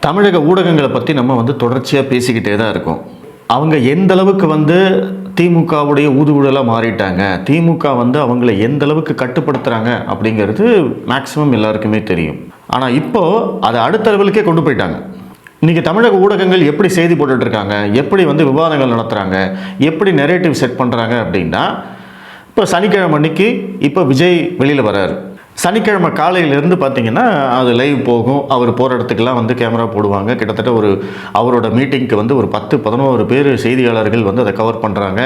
தமிழக ஊடகங்களை பற்றி நம்ம தொடர்ச்சியாக பேசிக்கிட்டே தான் இருக்கோம். அவங்க எந்த அளவுக்கு திமுகவுடைய ஊதுகுழலாக மாறிட்டாங்க, திமுக அவங்கள எந்த அளவுக்கு கட்டுப்படுத்துகிறாங்க அப்படிங்கிறது மேக்ஸிமம் எல்லாருக்குமே தெரியும். ஆனால் இப்போது அதை அடுத்த லெவலுக்கே கொண்டு போயிட்டாங்க. இன்றைக்கி தமிழக ஊடகங்கள் எப்படி செய்தி போட்டுட்ருக்காங்க, எப்படி விவாதங்கள் நடத்துகிறாங்க, எப்படி நெரேட்டிவ் செட் பண்ணுறாங்க அப்படின்னா, இப்போ சனிக்கிழமை அன்னைக்கு இப்போ விஜய் வெளியில் வர்றாரு. சனிக்கிழமை காலையிலேருந்து பார்த்தீங்கன்னா அது லைவ் போகும். அவர் போகிற இடத்துக்கெல்லாம் கேமரா போடுவாங்க. கிட்டத்தட்ட அவரோட மீட்டிங்க்கு ஒரு 10-11 பேர் செய்தியாளர்கள் அதை கவர் பண்ணுறாங்க.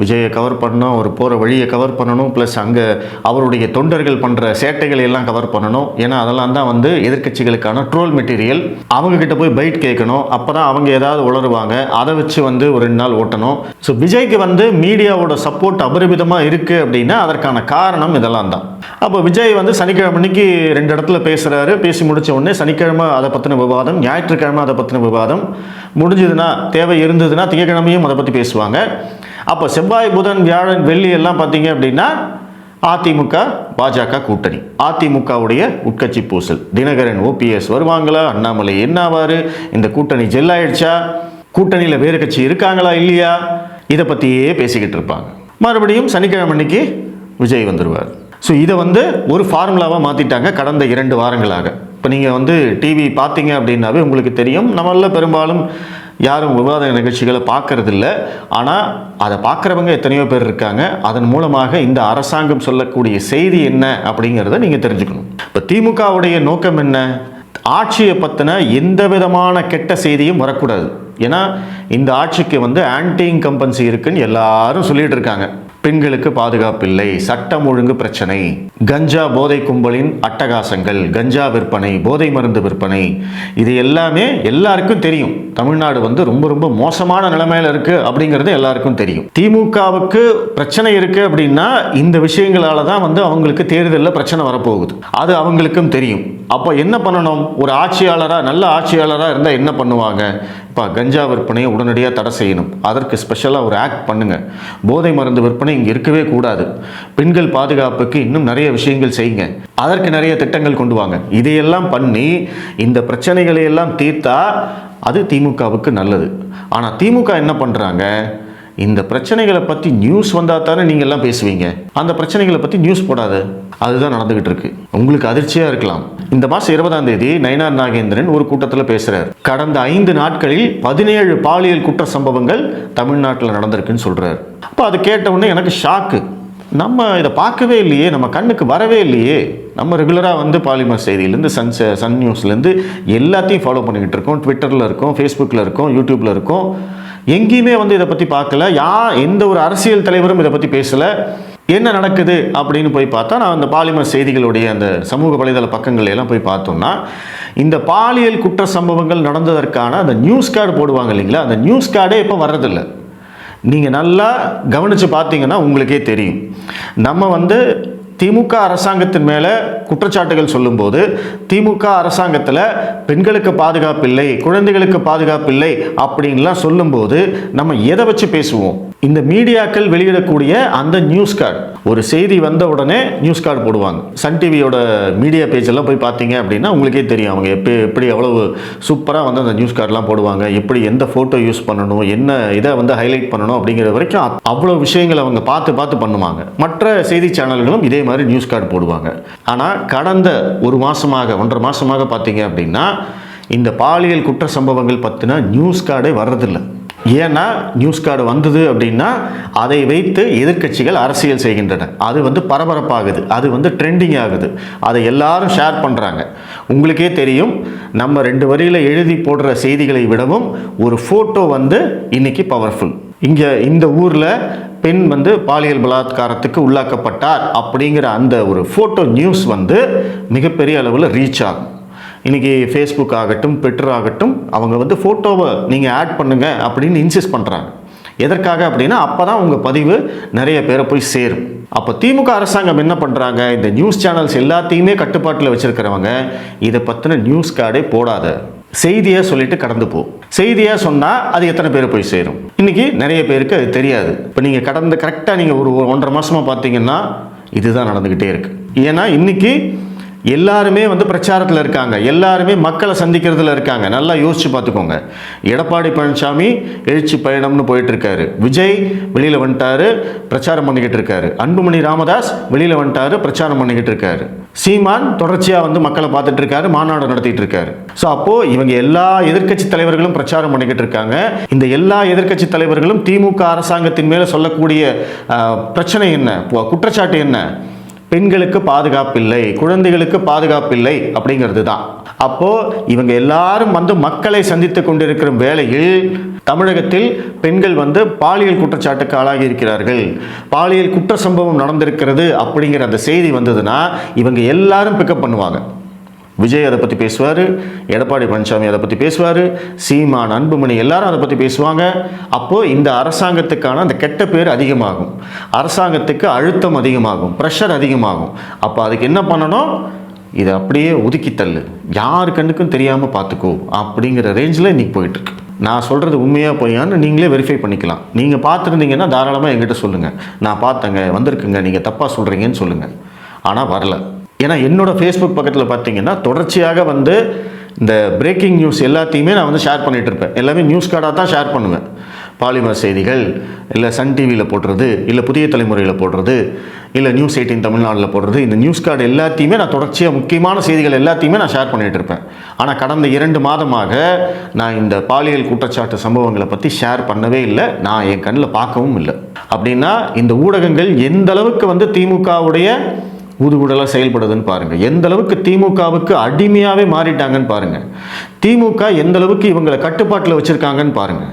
விஜயை கவர் பண்ணணும், அவர் போகிற வழியை கவர் பண்ணணும், ப்ளஸ் அங்கே அவருடைய தொண்டர்கள் பண்ணுற சேட்டைகளை எல்லாம் கவர் பண்ணணும். ஏன்னா அதெல்லாம் தான் எதிர்க்கட்சிகளுக்கான ட்ரோல் மெட்டீரியல். அவங்கக்கிட்ட போய் பைட் கேட்கணும். அப்போ தான் அவங்க ஏதாவது உளருவாங்க. அதை வச்சு ஒரு 2 நாள் ஓட்டணும். ஸோ விஜய்க்கு மீடியாவோட சப்போர்ட் அபரிமிதமாக இருக்குது அப்படின்னா அதற்கான காரணம் இதெல்லாம் தான். அப்போ விஜய் சனிக்கிழமை அன்னைக்கு 2 இடத்துல பேசுகிறாரு. பேசி முடித்த உடனே சனிக்கிழமை அதை பற்றின விவாதம், ஞாயிற்றுக்கிழமை அதை பற்றின விவாதம் முடிஞ்சதுன்னா, தேவை இருந்ததுன்னா திங்கக்கிழமையும் அதை பற்றி பேசுவாங்க. அப்போ செவ்வாய், புதன், வியாழன், வெள்ளி எல்லாம் பார்த்தீங்க அப்படின்னா அதிமுக பாஜக கூட்டணி, அதிமுகவுடைய உட்கட்சி பூசல். தினகரன் ஓபிஎஸ் வருவாங்களா, அண்ணாமலை என்னாவார், இந்த கூட்டணி ஜெல்லாயிடுச்சா, கூட்டணியில் வேறு கட்சி இருக்காங்களா இல்லையா, இதை பற்றியே பேசிக்கிட்டு இருப்பாங்க. மறுபடியும் சனிக்கிழமை அன்னைக்கு விஜய் வந்துடுவார். ஸோ இதை ஒரு ஃபார்முலாவாக மாற்றிட்டாங்க கடந்த 2 வாரங்களாக. இப்போ நீங்கள் டிவி பார்த்தீங்க அப்படின்னாவே உங்களுக்கு தெரியும், நம்மள பெரும்பாலும் யாரும் விவாத நிகழ்ச்சிகளை பார்க்கறதில்ல. ஆனால் அதை பார்க்குறவங்க எத்தனையோ பேர் இருக்காங்க. அதன் மூலமாக இந்த அரசாங்கம் சொல்லக்கூடிய செய்தி என்ன அப்படிங்கிறத நீங்கள் தெரிஞ்சுக்கணும். இப்போ திமுகவுடைய நோக்கம் என்ன? ஆட்சியை பற்றின எந்த விதமான கெட்ட செய்தியும் வரக்கூடாது. ஏன்னா இந்த ஆட்சிக்கு ஆன்டி இன்கம்பன்சி இருக்குன்னு எல்லாரும் சொல்லிட்டு இருக்காங்க. பெண்களுக்கு பாதுகாப்பு இல்லை, சட்டம் ஒழுங்கு பிரச்சனை, கஞ்சா போதை கும்பலின் அட்டகாசங்கள், கஞ்சா விற்பனை, போதை மருந்து விற்பனை, இது எல்லாமே எல்லாருக்கும் தெரியும். தமிழ்நாடு ரொம்ப ரொம்ப மோசமான நிலைமையில இருக்கு அப்படிங்கிறது எல்லாருக்கும் தெரியும். திமுகவுக்கு பிரச்சனை இருக்கு அப்படின்னா இந்த விஷயங்களால தான் அவங்களுக்கு தேர்தலில் பிரச்சனை வரப்போகுது. அது அவங்களுக்கும் தெரியும். அப்போ என்ன பண்ணணும்? ஒரு ஆட்சியாளராக, நல்ல ஆட்சியாளராக இருந்தால் என்ன பண்ணுவாங்க? இப்போ கஞ்சா விற்பனையை உடனடியாக தடை செய்யணும். அதற்கு ஸ்பெஷலாக ஒரு ஆக்ட் பண்ணுங்க. போதை மருந்து விற்பனை இங்கே இருக்கவே கூடாது. பெண்கள் பாதுகாப்புக்கு இன்னும் நிறைய விஷயங்கள் செய்யுங்க. அதற்கு நிறைய திட்டங்கள் கொண்டு வாங்க. இதையெல்லாம் பண்ணி இந்த பிரச்சனைகளை எல்லாம் தீர்த்தா அது திமுகவுக்கு நல்லது. ஆனால் திமுக என்ன பண்ணுறாங்க? இந்த பிரச்சனைகளை பற்றி நியூஸ் வந்தால் தானே நீங்கள் எல்லாம் பேசுவீங்க. அந்த பிரச்சனைகளை பற்றி நியூஸ் போடாது. அதுதான் நடந்துகிட்டு இருக்கு. உங்களுக்கு அதிர்ச்சியாக இருக்கலாம். இந்த மாதம் 20ஆம் தேதி நயினார் நாகேந்திரன் ஒரு கூட்டத்தில் பேசுகிறார். கடந்த 5 நாட்களில் 17 பாலியல் குற்ற சம்பவங்கள் தமிழ்நாட்டில் நடந்திருக்குன்னு சொல்கிறார். அப்போ அது கேட்ட உடனே எனக்கு ஷாக்கு. நம்ம இதை பார்க்கவே இல்லையே, நம்ம கண்ணுக்கு வரவே இல்லையே. நம்ம ரெகுலராக பாலிமர் செய்தியிலேருந்து சன் நியூஸ்லேருந்து எல்லாத்தையும் ஃபாலோ பண்ணிக்கிட்டு இருக்கோம். ட்விட்டரில் இருக்கோம், ஃபேஸ்புக்கில் இருக்கோம், யூடியூப்பில் இருக்கோம். எங்கேயுமே இதை பற்றி பார்க்கல. எந்த ஒரு அரசியல் தலைவரும் இதை பற்றி பேசலை. என்ன நடக்குது அப்படின்னு போய் பார்த்தா, நான் அந்த பாலிமர் செய்திகளுடைய அந்த சமூக வலைதள பக்கங்கள் எல்லாம் போய் பார்த்தோம்னா, இந்த பாலியல் குற்ற சம்பவங்கள் நடந்ததற்கான அந்த நியூஸ் கார்டு போடுவாங்க இல்லைங்களா, அந்த நியூஸ் கார்டே இப்போ வர்றதில்லை. நீங்கள் நல்லா கவனித்து பார்த்தீங்கன்னா உங்களுக்கே தெரியும். நம்ம திமுக அரசாங்கத்தின் மேலே குற்றச்சாட்டுகள் சொல்லும்போது, திமுக அரசாங்கத்தில் பெண்களுக்கு பாதுகாப்பு இல்லை, குழந்தைகளுக்கு பாதுகாப்பு இல்லை அப்படின்லாம் சொல்லும்போது நம்ம எதை வச்சு பேசுவோம்? இந்த மீடியாக்கள் வெளியிடக்கூடிய அந்த நியூஸ் கார்டு. ஒரு செய்தி வந்த உடனே நியூஸ் கார்டு போடுவாங்க. சன் டிவியோட மீடியா பேஜெல்லாம் போய் பார்த்தீங்க அப்படின்னா உங்களுக்கே தெரியும் அவங்க எப்படி அவ்வளவு சூப்பராக அந்த நியூஸ் கார்டெலாம் போடுவாங்க. எப்படி எந்த ஃபோட்டோ யூஸ் பண்ணணும், என்ன இதை ஹைலைட் பண்ணணும் அப்படிங்கிற வரைக்கும் அவ்வளோ விஷயங்களை அவங்க பார்த்து பண்ணுவாங்க. மற்ற செய்தி சேனல்களும் இதே மாதிரி நியூஸ் கார்டு போடுவாங்க. ஆனால் கடந்த 1 மாதமாக 1.5 மாதமாக பார்த்தீங்க அப்படின்னா இந்த பாலியல் குற்ற சம்பவங்கள் பற்றின நியூஸ் கார்டே வர்றதில்லை. ஏன்னா நியூஸ் கார்டு வந்தது அப்படின்னா அதை வைத்து எதிர்க்கட்சிகள் அரசியல் செய்கின்றன. அது பரபரப்பாகுது, அது ட்ரெண்டிங் ஆகுது, அதை எல்லாரும் ஷேர் பண்ணுறாங்க. உங்களுக்கே தெரியும், நம்ம 2 வரியில் எழுதி போடுற செய்திகளை விடவும் ஒரு ஃபோட்டோ இன்னைக்கு பவர்ஃபுல். இங்கே இந்த ஊரில் பெண் பாலியல் பலாத்காரத்துக்கு உள்ளாக்கப்பட்டார் அப்படிங்கிற அந்த ஒரு ஃபோட்டோ நியூஸ் மிகப்பெரிய அளவில் ரீச் ஆகும். இன்றைக்கி ஃபேஸ்புக் ஆகட்டும், ட்விட்டர் ஆகட்டும், அவங்க ஃபோட்டோவை நீங்கள் ஆட் பண்ணுங்கள் அப்படின்னு இன்சிஸ்ட் பண்ணுறாங்க. எதற்காக அப்படின்னா அப்போ தான் உங்கள் பதிவு நிறைய பேரை போய் சேரும். அப்போ திமுக அரசாங்கம் என்ன பண்ணுறாங்க? இந்த நியூஸ் சேனல்ஸ் எல்லாத்தையுமே கட்டுப்பாட்டில் வச்சுருக்கிறவங்க இதை பற்றின நியூஸ் கார்டே போடாத, செய்தியாக சொல்லிட்டு கடந்து போ. செய்தியாக சொன்னால் அது எத்தனை பேர் போய் சேரும்? இன்றைக்கி நிறைய பேருக்கு அது தெரியாது. இப்போ நீங்கள் கரெக்டாக நீங்கள் ஒரு 1.5 மாதமாக பார்த்தீங்கன்னா இதுதான் நடந்துக்கிட்டே இருக்குது. ஏன்னா இன்றைக்கி எல்லாருமே வந்து பிரச்சாரத்தில் இருக்காங்க, எல்லாருமே மக்களை சந்திக்கிறதுல இருக்காங்க. நல்லா யோசிச்சு பார்த்துக்கோங்க. எடப்பாடி பழனிசாமி எழுச்சி பயணம்னு போயிட்டு இருக்காரு, விஜய் வெளியில் வந்துட்டாரு பிரச்சாரம் பண்ணிக்கிட்டு இருக்காரு, அன்புமணி ராமதாஸ் வெளியில் வந்துட்டாரு பிரச்சாரம் பண்ணிக்கிட்டு இருக்காரு, சீமான் தொடர்ச்சியாக வந்து மக்களை பார்த்துட்டு இருக்காரு, மாநாடு நடத்திட்டு இருக்காரு. ஸோ அப்போ இவங்க எல்லா எதிர்க்கட்சி தலைவர்களும் பிரச்சாரம் பண்ணிக்கிட்டு இருக்காங்க. இந்த எல்லா எதிர்க்கட்சி தலைவர்களும் திமுக அரசாங்கத்தின் மேலே சொல்லக்கூடிய பிரச்சனை என்ன, குற்றச்சாட்டு என்ன? பெண்களுக்கு பாதுகாப்பில்லை, குழந்தைகளுக்கு பாதுகாப்பில்லை அப்படிங்கிறது தான். அப்போ இவங்க எல்லாரும் வந்து மக்களை சந்தித்து கொண்டிருக்கிற வேளையில் தமிழகத்தில் பெண்கள் வந்து பாலியல் குற்றச்சாட்டுக்கு ஆளாகி இருக்கிறார்கள், பாலியல் குற்ற சம்பவம் நடந்திருக்கிறது அப்படிங்கிற அந்த செய்தி வந்ததுன்னா இவங்க எல்லாரும் பிக்கப் பண்ணுவாங்க. விஜய் அதை பற்றி பேசுவார், எடப்பாடி பழனிசாமி அதை பற்றி பேசுவார், சீமான், அன்புமணி எல்லாரும் அதை பற்றி பேசுவாங்க. அப்போது இந்த அரசாங்கத்துக்கான அந்த கெட்ட பேர் அதிகமாகும், அரசாங்கத்துக்கு அழுத்தம் அதிகமாகும், ப்ரெஷர் அதிகமாகும். அப்போ அதுக்கு என்ன பண்ணணும்? இதை அப்படியே ஒதுக்கி தள்ளு, யார் கண்ணுக்கும் தெரியாமல் பார்த்துக்கோ அப்படிங்கிற ரேஞ்சில் இன்றைக்கி போயிட்டுருக்கு. நான் சொல்கிறது உண்மையாக பொய்யான்னு நீங்களே வெரிஃபை பண்ணிக்கலாம். நீங்கள் பார்த்துருந்தீங்கன்னா தாராளமாக எங்கிட்ட சொல்லுங்கள், நான் பார்த்தேங்க, வந்திருக்குங்க, நீங்கள் தப்பாக சொல்கிறீங்கன்னு சொல்லுங்கள். ஆனால் வரல. ஏன்னா என்னோடய ஃபேஸ்புக் பக்கத்தில் பார்த்தீங்கன்னா தொடர்ச்சியாக வந்து இந்த பிரேக்கிங் நியூஸ் எல்லாத்தையுமே நான் வந்து ஷேர் பண்ணிகிட்டு இருப்பேன். எல்லாமே நியூஸ் கார்டாக தான் ஷேர் பண்ணுவேன். பாலிமர் செய்திகள், இல்லை சன் டிவியில் போடுறது, இல்லை புதிய தலைமுறையில் போடுறது, இல்லை நியூஸ் 18 தமிழ்நாட்டில் போடுறது, இந்த நியூஸ் கார்டு எல்லாத்தையுமே நான் தொடர்ச்சியாக முக்கியமான செய்திகள் எல்லாத்தையுமே நான் ஷேர் பண்ணிகிட்டு இருப்பேன். ஆனால் கடந்த 2 மாதமாக நான் இந்த பாலியல் குற்றச்சாட்டு சம்பவங்களை பற்றி ஷேர் பண்ணவே இல்லை, நான் என் கண்ணில் பார்க்கவும் இல்லை. அப்படின்னா இந்த ஊடகங்கள் எந்த அளவுக்கு வந்து திமுகவுடைய ஊதுகுடலாக செயல்படுதுன்னு பாருங்கள், எந்த அளவுக்கு திமுகவுக்கு அடிமையாகவே மாறிட்டாங்கன்னு பாருங்கள், திமுக எந்த அளவுக்கு இவங்களை கட்டுப்பாட்டில் வச்சுருக்காங்கன்னு பாருங்கள்.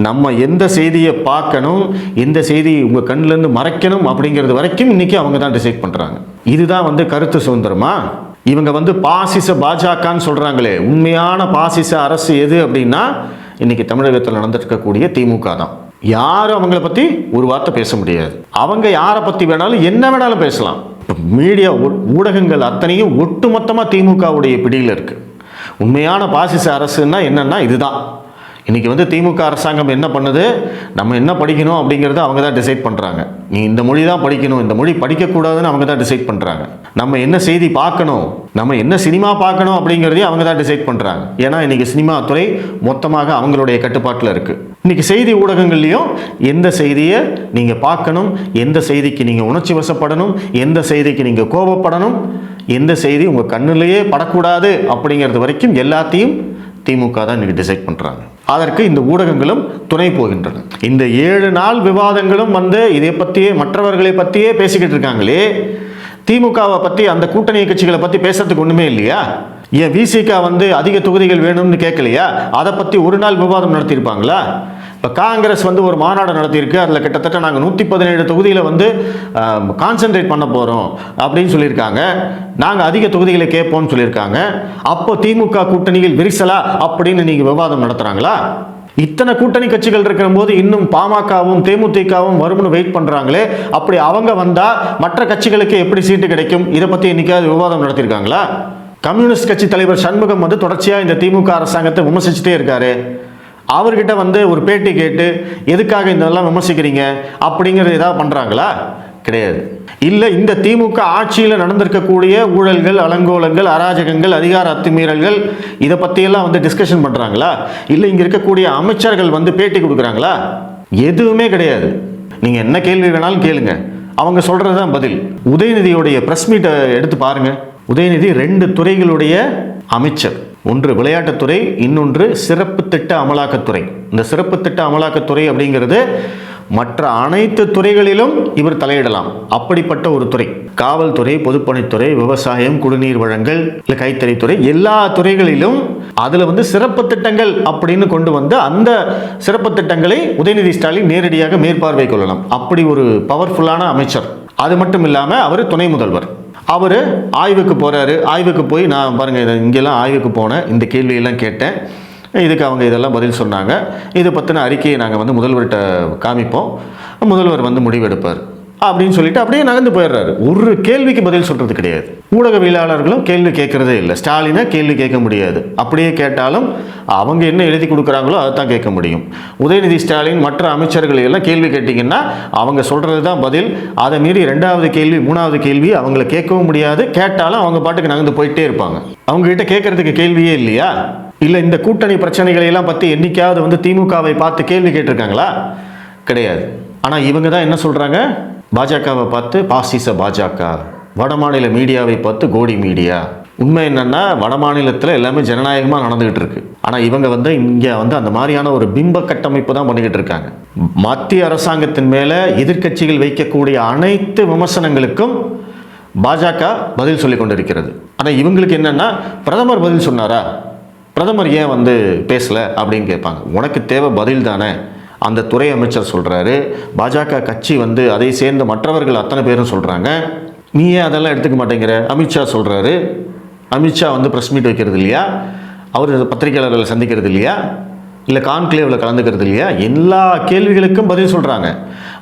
நம்ம எந்த செய்தியை பார்க்கணும், எந்த செய்தியை உங்கள் கண்ணிலேருந்து மறைக்கணும் அப்படிங்கிறது வரைக்கும் இன்றைக்கி அவங்க தான் டிசைட் பண்ணுறாங்க. இதுதான் வந்து கருத்து சுதந்திரமா? இவங்க வந்து பாசிச பாஜகன்னு சொல்கிறாங்களே, உண்மையான பாசிச அரசு எது அப்படின்னா இன்றைக்கி தமிழகத்தில் நடந்துருக்கக்கூடிய திமுக தான். யாரும் அவங்கள பற்றி ஒரு வார்த்தை பேச முடியாது. அவங்க யாரை பற்றி வேணாலும் என்ன வேணாலும் பேசலாம். மீடியா ஊடகங்கள் அத்தனையும் ஒட்டுமொத்தமாக திமுகவுடைய பிடியில் இருக்குது. உண்மையான பாசிச அரசுன்னா என்னன்னா இதுதான். இன்றைக்கி வந்து திமுக அரசாங்கம் என்ன பண்ணுது, நம்ம என்ன படிக்கணும் அப்படிங்கிறத அவங்க தான் டிசைட் பண்ணுறாங்க. நீ இந்த மொழி தான் படிக்கணும், இந்த மொழி படிக்கக்கூடாதுன்னு அவங்க தான் டிசைட் பண்ணுறாங்க. நம்ம என்ன செய்தி பார்க்கணும், நம்ம என்ன சினிமா பார்க்கணும் அப்படிங்கிறதையும் அவங்க தான் டிசைட் பண்ணுறாங்க. ஏன்னா இன்றைக்கி சினிமா துறை மொத்தமாக அவங்களுடைய கட்டுப்பாட்டில் இருக்குது. இன்றைக்கி செய்தி ஊடகங்கள்லேயும் எந்த செய்தியை நீங்கள் பார்க்கணும், எந்த செய்திக்கு நீங்கள் உணர்ச்சி வசப்படணும், எந்த செய்திக்கு நீங்கள் கோபப்படணும், எந்த செய்தி உங்கள் கண்ணிலேயே படக்கூடாது அப்படிங்கிறது வரைக்கும் எல்லாத்தையும் திமுக தான் இன்றைக்கி டிசைட் பண்ணுறாங்க. அதற்கு இந்த ஊடகங்களும் துணை போகின்றன. இந்த 7 நாள் விவாதங்களும் வந்து இதை பற்றியே மற்றவர்களை பற்றியே பேசிக்கிட்டு இருக்காங்களே, திமுகவை பற்றி அந்த கூட்டணி கட்சிகளை பற்றி பேசுறதுக்கு ஒன்றுமே இல்லையா? ஏன் விசிகா வந்து அதிக தொகுதிகள் வேணும்னு கேட்கலையா? அதை பற்றி ஒரு நாள் விவாதம் நடத்தியிருப்பாங்களா? இப்போ காங்கிரஸ் வந்து ஒரு மாநாடு நடத்தியிருக்கு, அதில் கிட்டத்தட்ட நாங்கள் 117 தொகுதியில் வந்து கான்சென்ட்ரேட் பண்ண போகிறோம் அப்படின்னு சொல்லியிருக்காங்க, நாங்கள் அதிக தொகுதிகளை கேட்போம்னு சொல்லியிருக்காங்க. அப்போ திமுக கூட்டணியில் விரிசலா அப்படின்னு நீங்கள் விவாதம் நடத்துகிறாங்களா? இத்தனை கூட்டணி கட்சிகள் இருக்கிற போது இன்னும் பாமகவும் தேமுதிகவும் வரும்னு வெயிட் பண்ணுறாங்களே, அப்படி அவங்க வந்தால் மற்ற கட்சிகளுக்கு எப்படி சீட்டு கிடைக்கும்? இதை பற்றி என்னைக்காவது விவாதம் நடத்தியிருக்காங்களா? கம்யூனிஸ்ட் கட்சி தலைவர் சண்முகம் வந்து தொடர்ச்சியாக இந்த திமுக அரசாங்கத்தை விமர்சிச்சுட்டே இருக்காரு. அவர்கிட்ட வந்து ஒரு பேட்டி கேட்டு எதுக்காக இதெல்லாம் விமர்சிக்கிறீங்க அப்படிங்கிறது ஏதாவது பண்ணுறாங்களா? கிடையாது. இல்லை இந்த திமுக ஆட்சியில் நடந்திருக்கக்கூடிய ஊழல்கள், அலங்கோலங்கள், அராஜகங்கள், அதிகார அத்துமீறல்கள் இதை பற்றியெல்லாம் வந்து டிஸ்கஷன் பண்ணுறாங்களா? இல்லை இங்கே இருக்கக்கூடிய அமைச்சர்கள் வந்து பேட்டி கொடுக்குறாங்களா? எதுவுமே கிடையாது. நீங்கள் என்ன கேள்வி வேணாலும் கேளுங்க, அவங்க சொல்கிறது தான் பதில். உதயநிதியோடைய ப்ரெஸ் மீட்டை எடுத்து பாருங்கள். உதயநிதி 2 துறைகளுடைய அமைச்சர், ஒன்று விளையாட்டுத்துறை, இன்னொன்று சிறப்பு திட்ட அமலாக்கத்துறை. இந்த சிறப்பு திட்ட அமலாக்கத்துறை அப்படிங்கிறது மற்ற அனைத்து துறைகளிலும் இவர் தலையிடலாம், அப்படிப்பட்ட ஒரு துறை. காவல்துறை, பொதுப்பணித்துறை, விவசாயம், குடிநீர் வழங்கல், இல்லை கைத்தறித்துறை, எல்லா துறைகளிலும் அதில் வந்து சிறப்பு திட்டங்கள் அப்படின்னு கொண்டு வந்து அந்த சிறப்பு திட்டங்களை உதயநிதி ஸ்டாலின் நேரடியாக மேற்பார்வை கொள்ளலாம். அப்படி ஒரு பவர்ஃபுல்லான அமைச்சர். அது மட்டும் இல்லாமல் அவர் துணை முதல்வர். அவர் ஆய்வுக்கு போகிறாரு. ஆய்வுக்கு போய் நான் பாருங்கள் இங்கெல்லாம் ஆய்வுக்கு போனேன், இந்த கேள்வியெல்லாம் கேட்டேன், இதுக்கு அவங்க இதெல்லாம் பதில் சொன்னாங்க, இதை பற்றின அறிக்கையை நாங்கள் வந்து முதல்வர்கிட்ட காமிப்போம், முதல்வர் வந்து முடிவெடுப்பார். அப்படின்னு சொல்லிட்டு அப்படியே நகர்ந்து போயிடுறாரு. ஒரு கேள்விக்கு பதில் சொல்றது கிடையாது. ஊடகவியலாளர்களும் கேள்வி கேட்கறதே இல்லை. ஸ்டாலினை கேள்வி கேட்க முடியாது. அப்படியே கேட்டாலும் அவங்க என்ன எழுதி கொடுக்குறாங்களோ அதை தான் கேட்க முடியும். உதயநிதி ஸ்டாலின் மற்ற அமைச்சர்கள் எல்லாம் கேள்வி கேட்டிங்கன்னா அவங்க சொல்றது தான் பதில். அதை மீறி 2வது கேள்வி 3வது கேள்வி அவங்கள கேட்கவும் முடியாது. கேட்டாலும் அவங்க பாட்டுக்கு நகர்ந்து போயிட்டே இருப்பாங்க. அவங்க கிட்ட கேட்கறதுக்கு கேள்வியே இல்லையா? இல்லை இந்த கூட்டணி பிரச்சனைகளை எல்லாம் பற்றி என்னைக்காவது வந்து திமுகவை பார்த்து கேள்வி கேட்டிருக்காங்களா? கிடையாது. ஆனால் இவங்க தான் என்ன சொல்கிறாங்க, பாஜகவை பார்த்து பாசிச பாஜக, வடமாநில மீடியாவை பார்த்து கோடி மீடியா. உண்மை என்னன்னா வட மாநிலத்தில் எல்லாமே ஜனநாயகமாக நடந்துகிட்டு இருக்கு. ஆனால் இவங்க வந்து இங்கே வந்து அந்த மாதிரியான ஒரு பிம்ப கட்டமைப்பு தான் பண்ணிக்கிட்டு இருக்காங்க. மத்திய அரசாங்கத்தின் மேலே எதிர்க்கட்சிகள் வைக்கக்கூடிய அனைத்து விமர்சனங்களுக்கும் பாஜக பதில் சொல்லி கொண்டிருக்கிறது. ஆனால் இவங்களுக்கு என்னன்னா பிரதமர் பதில் சொன்னாரா, பிரதமர் ஏன் வந்து பேசலை அப்படின்னு கேட்பாங்க. உனக்கு தேவை பதில் தானே. அந்த துறை அமைச்சர் சொல்கிறாரு, பாஜக கட்சி வந்து அதை சேர்ந்த மற்றவர்கள் அத்தனை பேரும் சொல்கிறாங்க, நீ ஏன் அதெல்லாம் எடுத்துக்க மாட்டேங்கிற? அமித்ஷா சொல்கிறாரு. அமித்ஷா வந்து ப்ரெஸ் மீட் வைக்கிறது இல்லையா? அவர் பத்திரிகையாளர்களை சந்திக்கிறது இல்லையா? இல்லை கான்க்ளேவில் கலந்துக்கிறது இல்லையா? எல்லா கேள்விகளுக்கும் பதில் சொல்கிறாங்க.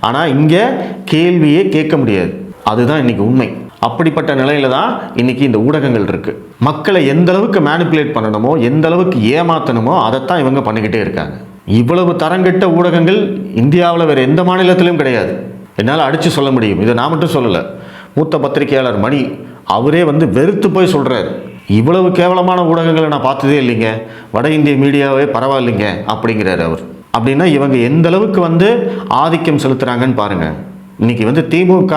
ஆனால் இங்கே கேள்வியே கேட்க முடியாது. அதுதான் இன்றைக்கி உண்மை. அப்படிப்பட்ட நிலையில தான் இன்னைக்கு இந்த ஊடகங்கள் இருக்கு. மக்களை எந்த அளவுக்கு மேனிப்புலேட் பண்ணணுமோ, எந்த அளவுக்கு ஏமாற்றணுமோ அதைத்தான் இவங்க பண்ணிக்கிட்டே இருக்காங்க. இவ்வளவு தரங்கெட்ட ஊடகங்கள் இந்தியாவில் வேறு எந்த மாநிலத்திலும் கிடையாது. என்னால் அடித்து சொல்ல முடியும். இதை நான் மட்டும் சொல்லலை. மூத்த பத்திரிகையாளர் மணி அவரே வந்து வெறுத்து போய் சொல்கிறார், இவ்வளவு கேவலமான ஊடகங்களை நான் பார்த்ததே இல்லைங்க, வட இந்திய மீடியாவே பரவாயில்லைங்க அப்படிங்கிறார் அவர். அப்படின்னா இவங்க எந்த அளவுக்கு வந்து ஆதிக்கம் செலுத்துகிறாங்கன்னு பாருங்கள். இன்னைக்கு வந்து திமுக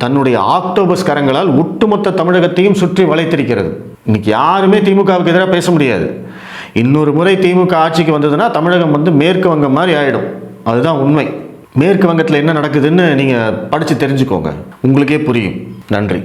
தன்னுடைய ஆக்டோபஸ் கரங்களால் ஒட்டுமொத்த தமிழகத்தையும் சுற்றி வளைத்திருக்கிறது. இன்னைக்கு யாருமே திமுகவுக்கு எதிராக பேச முடியாது. இன்னொரு முறை திமுக ஆட்சிக்கு வந்ததுன்னா தமிழகம் வந்து மேற்கு வங்கம் மாதிரி ஆயிடும். அதுதான் உண்மை. மேற்கு வங்கத்தில் என்ன நடக்குதுன்னு நீங்கள் படித்து தெரிஞ்சுக்கோங்க, உங்களுக்கே புரியும். நன்றி.